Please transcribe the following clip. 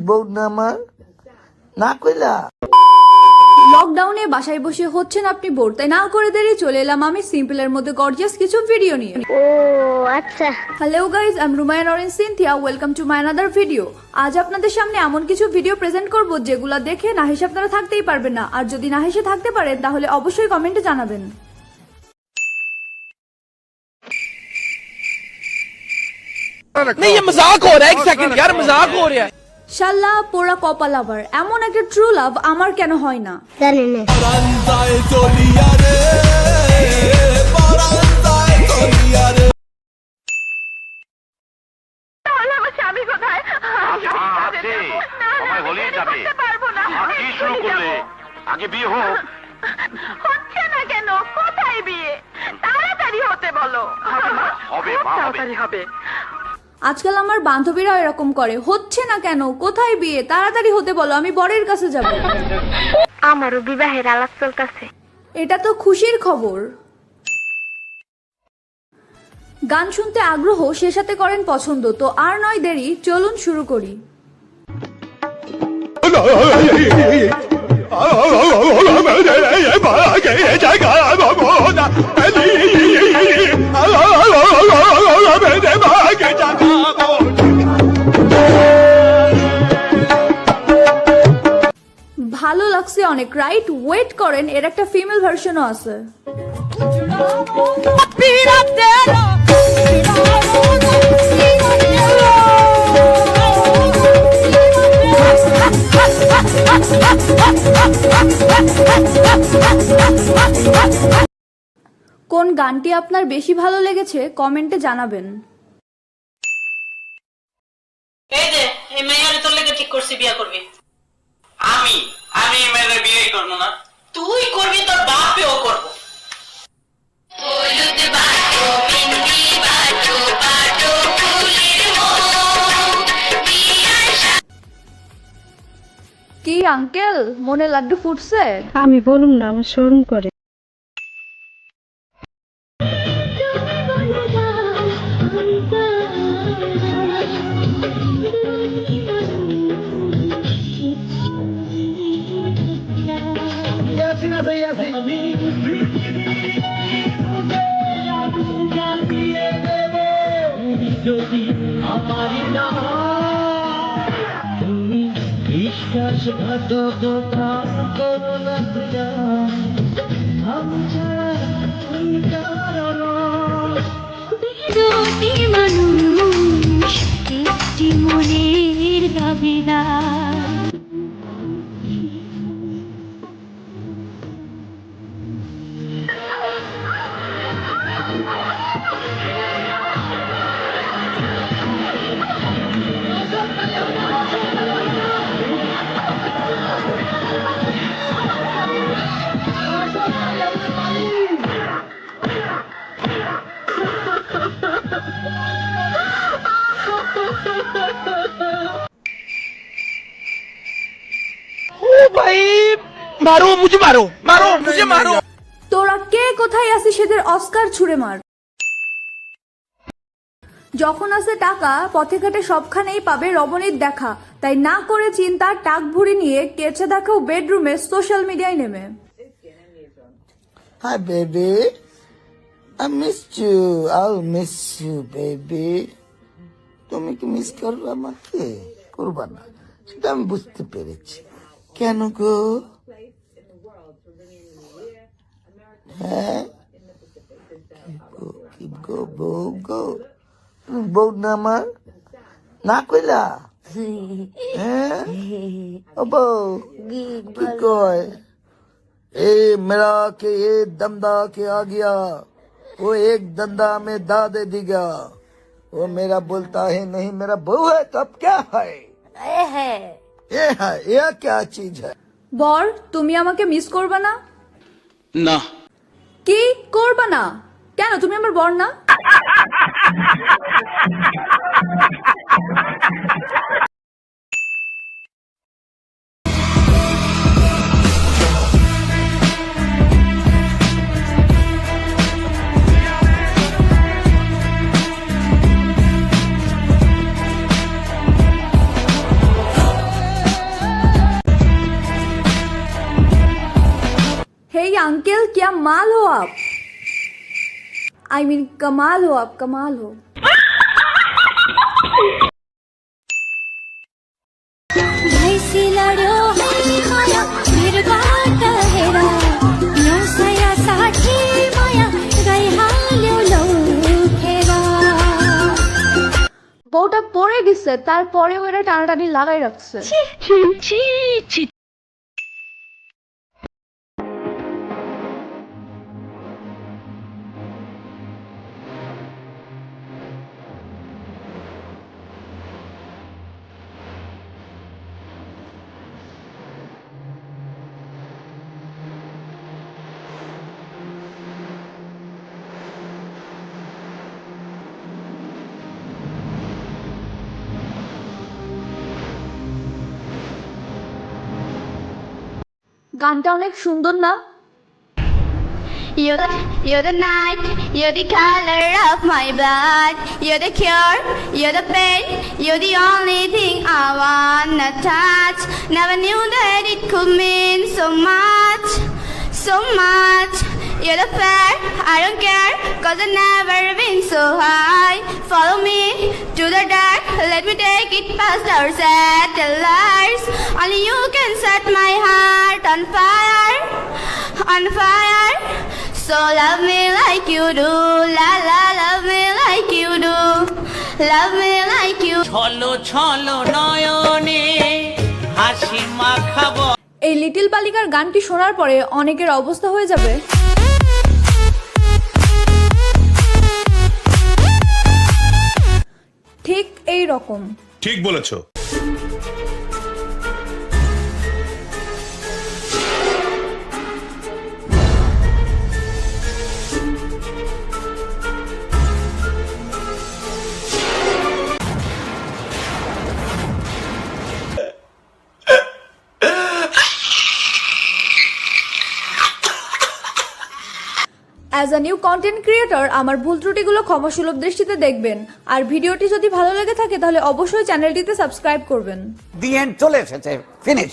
বউ না আমার না কইলা। লকডাউনে বাসায় বসে হচ্ছেন আপনি বোর, তাই না করে দেরি চলে এলাম আমি সিম্পলের মধ্যে গর্জিয়াস কিছু ভিডিও নিয়ে। ও আচ্ছা। Hello guys, I am Rumaya Naren Cynthia, welcome to my another video. আজ আপনাদের সামনে এমন কিছু ভিডিও প্রেজেন্ট করব যেগুলো দেখে না হেসে আপনারা থাকতেই পারবেন না, আর যদি না হেসে থাকতে পারেন তাহলে অবশ্যই কমেন্টে জানাবেন। नहीं ये मजाक हो रहा है, एक सेकंड यार मजाक हो रहा है। শাল্লা পোড়া কপাল আবার, এমন একটা ট্রু লাভ আমার কেন হয় না। জানি না। আগে বিয়ে হোক। হচ্ছে না কেন? কোথায় বিয়ে? তাড়াতাড়ি হতে বলো। হবে তাড়াতাড়ি হবে। আজকাল আমার বান্ধবীরা এরকম করে, হচ্ছে না কেন, কোথায় বিয়ে, তাড়াতাড়ি হতে বলো, আমি বরের কাছে যাব। আমারও বিবাহের আলাপ চলতেছে। এটা তো খুশির খবর। গান শুনতে আগ্রহ, সে সাথে করেন পছন্দ, তো আর নয় দেরি, চলুন শুরু করি। ভালো লাগছে অনেক, রাইট? ওয়েট করেন, এর একটা ফিমেল ভার্সনও আছে। কোন গানটি আপনার বেশি ভালো লেগেছে কমেন্টে জানাবেন। এই যে এই মেয়ের তোর লেগে ঠিক করছি বিয়ে করবি। আমি আমি মেয়ের বিয়ে করব না। তুই করবি, তোর বাপেও করব। হলুদ বাটো বিন্দি বাটো বাটো ফুলের মন বিয়ার। কি আঙ্কেল, মনে লাড্ডু ফুটছে? আমি বলুম না, আমার শরম করে। বিশ্বাসঘাতকতা করো না আমি ছাড়া তুই কারো দুটি মানুষ একটি মনের দাবিদার। भाई मारो मुझे, मारो मारो मुझे, मारो। তোরা কে কোথায় আছিস, সেদের অস্কার ছুড়ে মার। যখন আছে টাকা, পথে ঘাটে সবখানেই পাবে রমণীর দেখা, তাই না করে চিন্তা টাক ভুড়ি নিয়ে কেচে দেখাও বেডরুমে, সোশ্যাল মিডিয়ায় নেমে। Hi baby, I missed you, I'll miss you baby. তুমি কি মিস করবে আমাকে? করবা না, সেটা আমি বুঝতে পেরেছি। কেন গো? হ্যাঁ বউ না আমার না কইলা। হ্যাঁ ও বউ কি কয়? ए मेरा के ये दंदा के आ गया, वो एक दंदा में दादे दिगा, वो मेरा बोलता है नहीं मेरा बहू है, तो अब क्या है? ये है, ये क्या चीज है? বর, তুমি আমাকে মিস করবা না? ना কি করবা না? কেন, তুমি আমার বর না? अंकल क्या माल हो आप? I mean कमाल हो आप, कमाल हो। भैँसी लड्यो है माया भिरबाट हेरा 960 माया गइहाल्यो लौखेर বউটা পড়ে গেছে, তারপরেও এরা টানাটানি লাগাই রাখছে। গানটা অনেক সুন্দর না? You're the night, you're the color of my blood. You're the cure, you're the pain, you're the only thing I wanna touch. Never knew that it could mean so much, so much. You're the fair, I don't care, cause I've never been so high. Follow me to the dark, let me take it past our satellites. Only you can set my heart on fire, on fire. So love me like you do, la la, love me like you do, love me like you do. ছলো ছলো নয়নে হাসি মাখাবো। এই little বালিকার গানটি শোনার পরে অনেকের অবস্থা হয়ে যাবে ঠিক এই রকম। ঠিক বলেছো। As a new content creator আমার ভুল ত্রুটিগুলো ক্ষমাসুলভ দৃষ্টিতে দেখবেন, আর ভিডিওটি যদি ভালো লেগে থাকে তাহলে অবশ্যই চ্যানেলটিতে সাবস্ক্রাইব করবেন। দি এন্ড চলে এসেছে, ফিনিশ।